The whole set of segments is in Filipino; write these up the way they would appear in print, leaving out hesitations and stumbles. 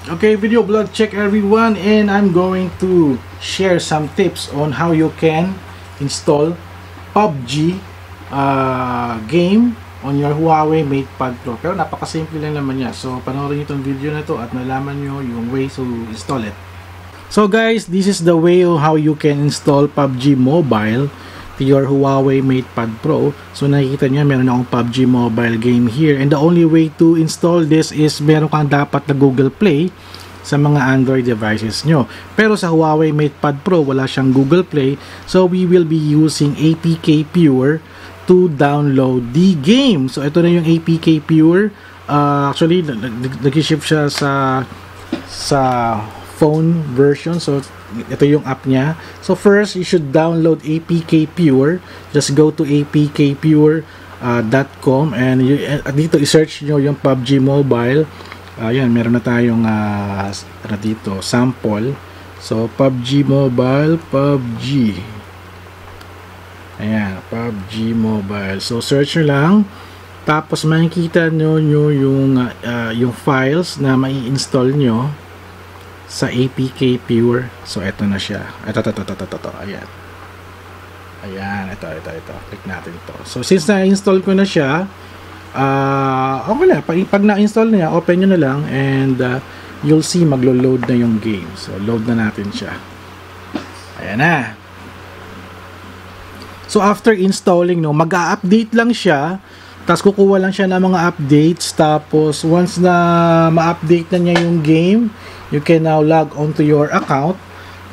Okay, video blog check everyone, and I'm going to share some tips on how you can install PUBG game on your Huawei Matepad Pro. Pero napakasimple lang naman niya. So panoorin niyo itong video na to at nalaman niyo yung way to install it. So guys, this is the way of how you can install PUBG Mobile to your Huawei Matepad Pro. So nakikita niyo meron akong PUBG Mobile game here, and the only way to install this is meron kang dapat na Google Play sa mga Android devices nyo. Pero sa Huawei Matepad Pro wala siyang Google Play, so we will be using APKPURE to download the game. So ito na yung APKPURE. Actually nag-ship siya sa phone version, so ito yung app niya. So first you should download APKPURE. Just go to apkpure.com and dito i-search nyo yung PUBG Mobile. Ayan, meron na tayong dito sample. So PUBG Mobile, PUBG, ayan, PUBG Mobile. So search nyo lang, tapos makikita nyo yung files na mai-install nyo sa APKPURE. So ito na siya. Ito. Ayan. Ayan, ito. Click natin ito. So since na-install ko na siya, okay na. Pag na-install na niya, open nyo na lang and you'll see maglo-load na yung game. So load na natin siya. Ayan na. So after installing, mag-a-update lang siya. Tapos kukuha lang siya ng mga updates. Tapos once na ma-update na niya yung game, you can now log on to your account.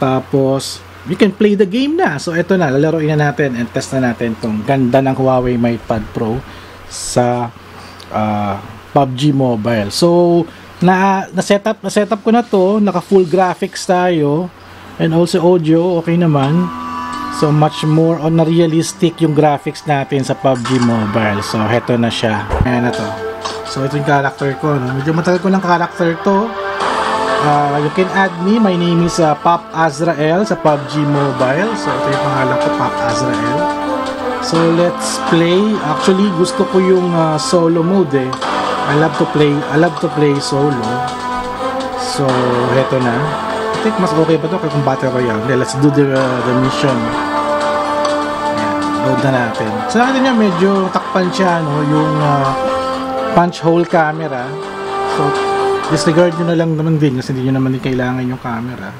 Tapos you can play the game na. So ito na, lalaroin na natin and test na natin tong ganda ng Huawei Matepad Pro sa PUBG Mobile. So na-setup ko na to, naka full graphics tayo and also audio, okay naman. So much more on na realistic yung graphics natin sa PUBG Mobile. So heto na siya. Ayan na to. So ito yung character ko, no? Medyo matagal ko ng character to. You can add me. My name is Pop Azrael sa PUBG Mobile. So ito yung pangalan ko, Pop Azrael. So let's play. Actually gusto ko yung solo mode eh. I love to play solo. So heto na. I think mas okay ba ito kung battle royale. Let's do the mission. Ayan, load na natin. So nakita niya medyo takpan siya, no? Yung punch hole camera. So disregard nyo na lang naman din kasi hindi nyo naman din kailangan yung camera.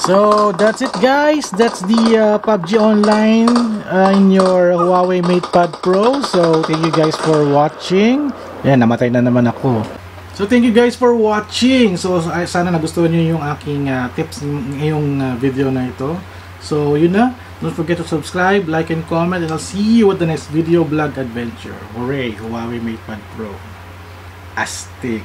So that's it guys, that's the PUBG Online in your Huawei Matepad Pro. So thank you guys for watching. Yan, namatay na naman ako. So thank you guys for watching. So sana nagustuhan nyo yung aking tips ngayong video na ito. So yun na, don't forget to subscribe, like and comment, and I'll see you at the next video vlog adventure. Hooray, Huawei Matepad Pro. Astig.